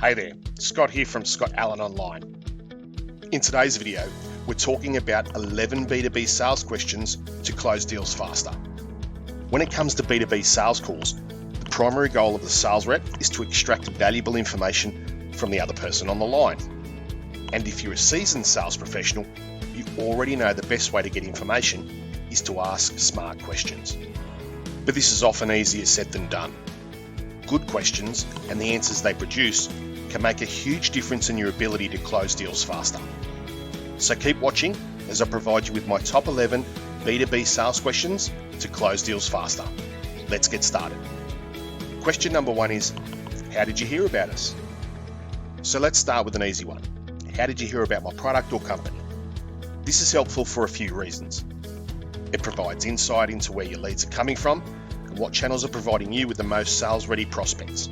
Hey there, Scott here from Scott Allan Online. In today's video, we're talking about 11 B2B sales questions to close deals faster. When it comes to B2B sales calls, the primary goal of the sales rep is to extract valuable information from the other person on the line. And if you're a seasoned sales professional, you already know the best way to get information is to ask smart questions. But this is often easier said than done. Good questions and the answers they produce can make a huge difference in your ability to close deals faster. So keep watching as I provide you with my top 11 B2B sales questions to close deals faster. Let's get started. Question number 1 is, how did you hear about us? So let's start with an easy one. How did you hear about my product or company? This is helpful for a few reasons. It provides insight into where your leads are coming from and what channels are providing you with the most sales-ready prospects.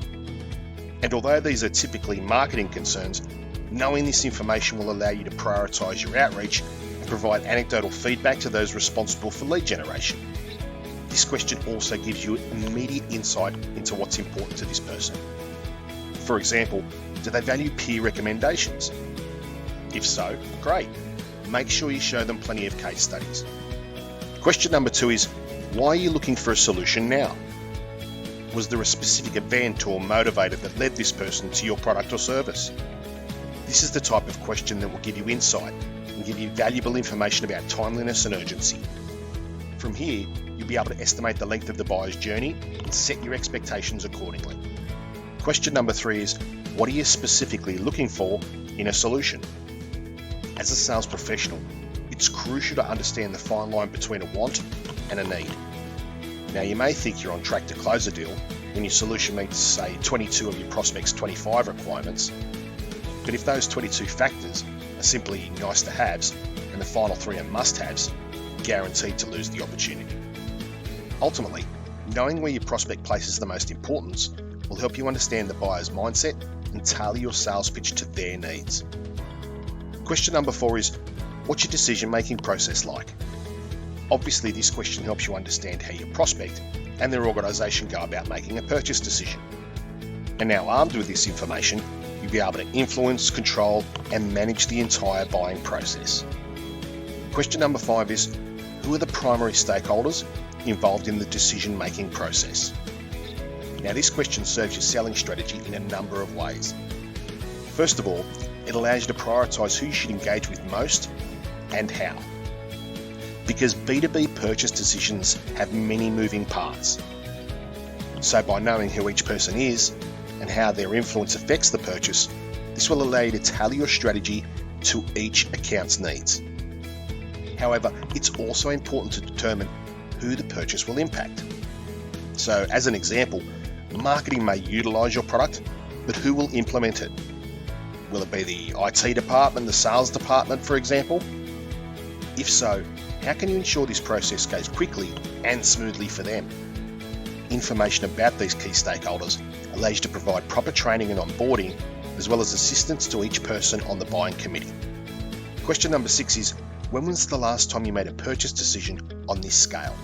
And although these are typically marketing concerns, knowing this information will allow you to prioritize your outreach and provide anecdotal feedback to those responsible for lead generation. This question also gives you immediate insight into what's important to this person. For example, do they value peer recommendations? If so, great. Make sure you show them plenty of case studies. Question number 2 is, why are you looking for a solution now? Was there a specific event or motivator that led this person to your product or service? This is the type of question that will give you insight and give you valuable information about timeliness and urgency. From here, you'll be able to estimate the length of the buyer's journey and set your expectations accordingly. Question number 3 is, what are you specifically looking for in a solution? As a sales professional, it's crucial to understand the fine line between a want and a need. Now, you may think you're on track to close a deal when your solution meets, say, 22 of your prospect's 25 requirements. But if those 22 factors are simply nice to haves and the final 3 are must-haves, you're guaranteed to lose the opportunity. Ultimately, knowing where your prospect places the most importance will help you understand the buyer's mindset and tailor your sales pitch to their needs. Question number 4 is, what's your decision-making process like? Obviously, this question helps you understand how your prospect and their organisation go about making a purchase decision. And now, armed with this information, you'll be able to influence, control, and manage the entire buying process. Question number 5 is, who are the primary stakeholders involved in the decision-making process? Now, this question serves your selling strategy in a number of ways. First of all, it allows you to prioritise who you should engage with most and how. Because B2B purchase decisions have many moving parts. So by knowing who each person is and how their influence affects the purchase, this will allow you to tailor your strategy to each account's needs. However, it's also important to determine who the purchase will impact. So as an example, marketing may utilise your product, but who will implement it? Will it be the IT department, the sales department, for example? If so, how can you ensure this process goes quickly and smoothly for them? Information about these key stakeholders allows you to provide proper training and onboarding, as well as assistance to each person on the buying committee. Question number 6 is, when was the last time you made a purchase decision on this scale?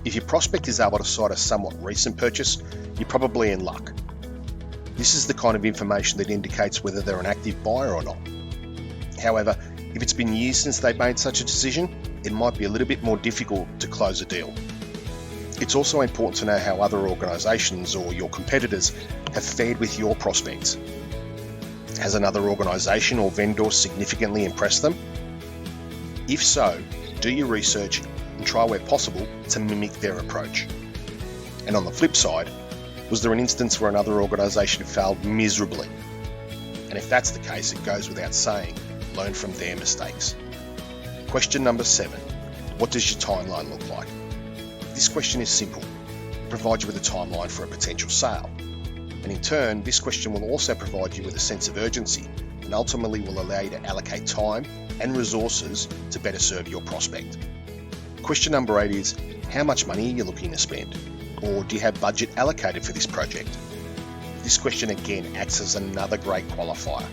If your prospect is able to cite a somewhat recent purchase, you're probably in luck. This is the kind of information that indicates whether they're an active buyer or not. However, if it's been years since they've made such a decision, it might be a little bit more difficult to close a deal. It's also important to know how other organisations or your competitors have fared with your prospects. Has another organisation or vendor significantly impressed them? If so, do your research and try where possible to mimic their approach. And on the flip side, was there an instance where another organisation failed miserably? And if that's the case, it goes without saying, learn from their mistakes. Question number 7, what does your timeline look like? This question is simple. It provides you with a timeline for a potential sale. And in turn, this question will also provide you with a sense of urgency and ultimately will allow you to allocate time and resources to better serve your prospect. Question number 8 is, how much money are you looking to spend? Or do you have budget allocated for this project? This question again acts as another great qualifier.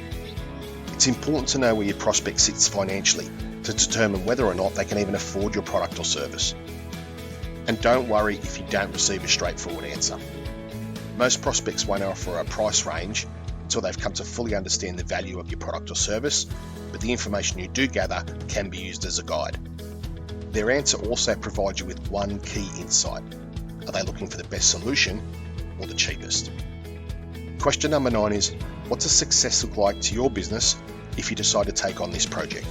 It's important to know where your prospect sits financially to determine whether or not they can even afford your product or service. And don't worry if you don't receive a straightforward answer. Most prospects won't offer a price range, until they've come to fully understand the value of your product or service, but the information you do gather can be used as a guide. Their answer also provides you with one key insight. Are they looking for the best solution or the cheapest? Question number 9 is, what's a success look like to your business if you decide to take on this project?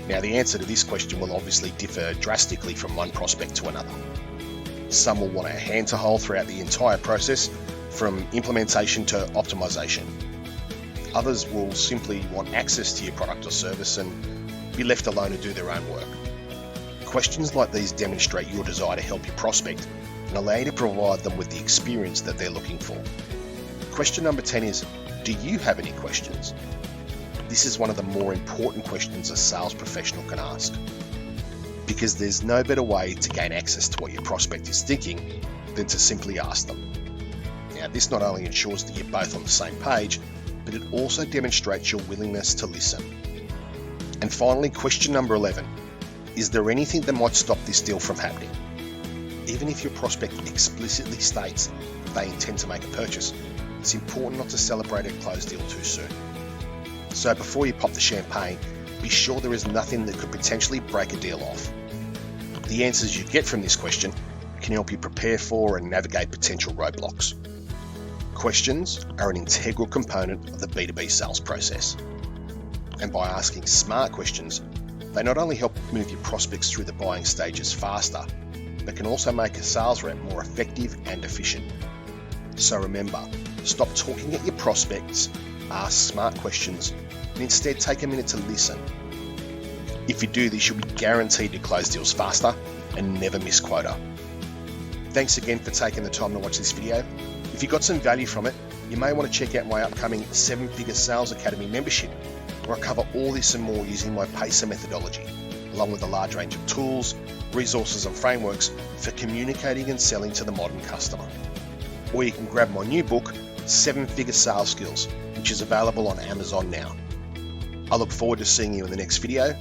Now, the answer to this question will obviously differ drastically from one prospect to another. Some will want a hand to hold throughout the entire process, from implementation to optimization. Others will simply want access to your product or service and be left alone to do their own work. Questions like these demonstrate your desire to help your prospect and allow you to provide them with the experience that they're looking for. Question number 10 is, do you have any questions? This is one of the more important questions a sales professional can ask, because there's no better way to gain access to what your prospect is thinking than to simply ask them. Now, this not only ensures that you're both on the same page, but it also demonstrates your willingness to listen. And finally, question number 11, is there anything that might stop this deal from happening? Even if your prospect explicitly states they intend to make a purchase, it's important not to celebrate a closed deal too soon. So before you pop the champagne, be sure there is nothing that could potentially break a deal off. The answers you get from this question can help you prepare for and navigate potential roadblocks. Questions are an integral component of the B2B sales process. And by asking smart questions, they not only help move your prospects through the buying stages faster, but can also make a sales rep more effective and efficient. So remember, stop talking at your prospects, ask smart questions, and instead take a minute to listen. If you do this, you'll be guaranteed to close deals faster and never miss quota. Thanks again for taking the time to watch this video. If you got some value from it, you may want to check out my upcoming 7-Figure Sales Academy membership, where I cover all this and more using my PACER methodology, along with a large range of tools, resources and frameworks for communicating and selling to the modern customer. Or you can grab my new book, 7-Figure Sales Skills, which is available on Amazon now. I look forward to seeing you in the next video,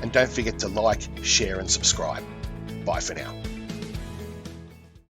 and don't forget to like, share and subscribe. Bye for now.